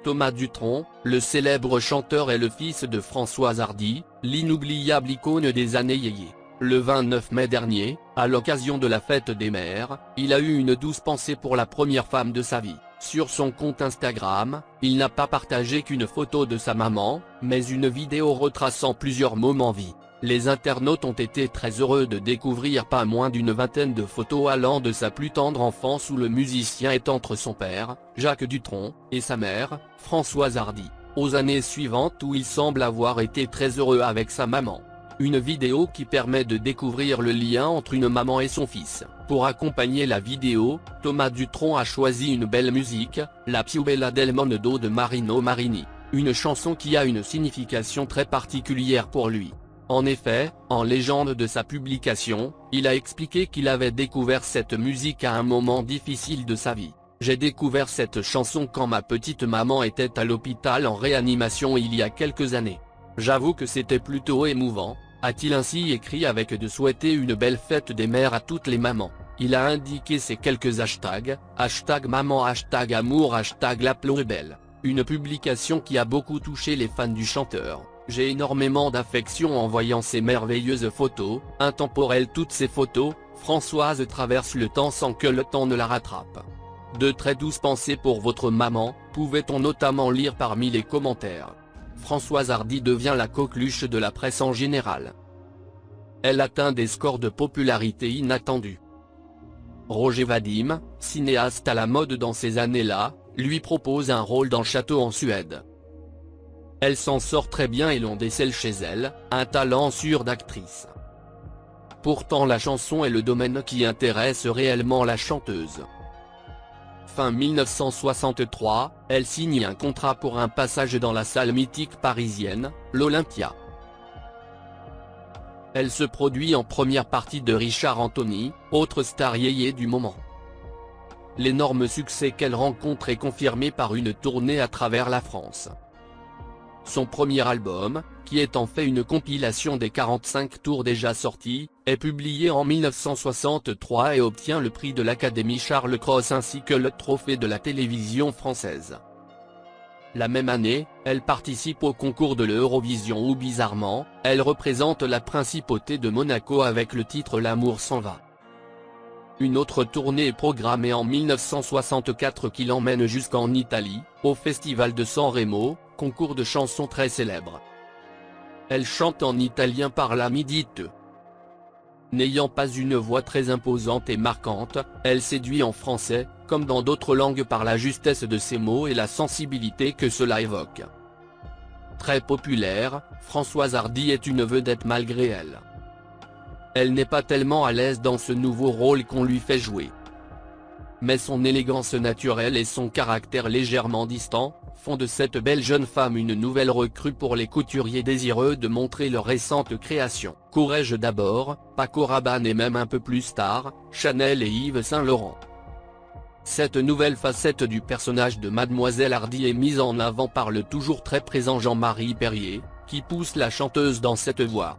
Thomas Dutronc, le célèbre chanteur est le fils de Françoise Hardy, l'inoubliable icône des années yéyé. Le 29 mai dernier, à l'occasion de la fête des mères, il a eu une douce pensée pour la première femme de sa vie. Sur son compte Instagram, il n'a pas partagé qu'une photo de sa maman, mais une vidéo retraçant plusieurs moments vie. Les internautes ont été très heureux de découvrir pas moins d'une vingtaine de photos allant de sa plus tendre enfance où le musicien est entre son père, Jacques Dutronc, et sa mère, Françoise Hardy, aux années suivantes où il semble avoir été très heureux avec sa maman. Une vidéo qui permet de découvrir le lien entre une maman et son fils. Pour accompagner la vidéo, Thomas Dutronc a choisi une belle musique, La più bella del mondo de Marino Marini, une chanson qui a une signification très particulière pour lui. En effet, en légende de sa publication, il a expliqué qu'il avait découvert cette musique à un moment difficile de sa vie. J'ai découvert cette chanson quand ma petite maman était à l'hôpital en réanimation il y a quelques années. J'avoue que c'était plutôt émouvant, a-t-il ainsi écrit avec de souhaiter une belle fête des mères à toutes les mamans. Il a indiqué ces quelques hashtags, #maman, #amour, #la plus belle. Une publication qui a beaucoup touché les fans du chanteur. J'ai énormément d'affection en voyant ces merveilleuses photos, intemporelles toutes ces photos, Françoise traverse le temps sans que le temps ne la rattrape. De très douces pensées pour votre maman, pouvait-on notamment lire parmi les commentaires. Françoise Hardy devient la coqueluche de la presse en général. Elle atteint des scores de popularité inattendus. Roger Vadim, cinéaste à la mode dans ces années-là, lui propose un rôle dans Château en Suède. Elle s'en sort très bien et l'on décèle chez elle, un talent sûr d'actrice. Pourtant la chanson est le domaine qui intéresse réellement la chanteuse. Fin 1963, elle signe un contrat pour un passage dans la salle mythique parisienne, l'Olympia. Elle se produit en première partie de Richard Anthony, autre star yéyé du moment. L'énorme succès qu'elle rencontre est confirmé par une tournée à travers la France. Son premier album, qui est en fait une compilation des 45 tours déjà sortis, est publié en 1963 et obtient le prix de l'Académie Charles Cros ainsi que le trophée de la télévision française. La même année, elle participe au concours de l'Eurovision où bizarrement, elle représente la principauté de Monaco avec le titre L'amour s'en va. Une autre tournée est programmée en 1964 qui l'emmène jusqu'en Italie, au Festival de San Remo, concours de chansons très célèbre. Elle chante en italien par la midite. N'ayant pas une voix très imposante et marquante, elle séduit en français, comme dans d'autres langues par la justesse de ses mots et la sensibilité que cela évoque. Très populaire, Françoise Hardy est une vedette malgré elle. Elle n'est pas tellement à l'aise dans ce nouveau rôle qu'on lui fait jouer. Mais son élégance naturelle et son caractère légèrement distant, font de cette belle jeune femme une nouvelle recrue pour les couturiers désireux de montrer leurs récentes créations. Courrèges d'abord, Paco Rabanne et même un peu plus tard, Chanel et Yves Saint Laurent. Cette nouvelle facette du personnage de Mademoiselle Hardy est mise en avant par le toujours très présent Jean-Marie Perrier, qui pousse la chanteuse dans cette voie.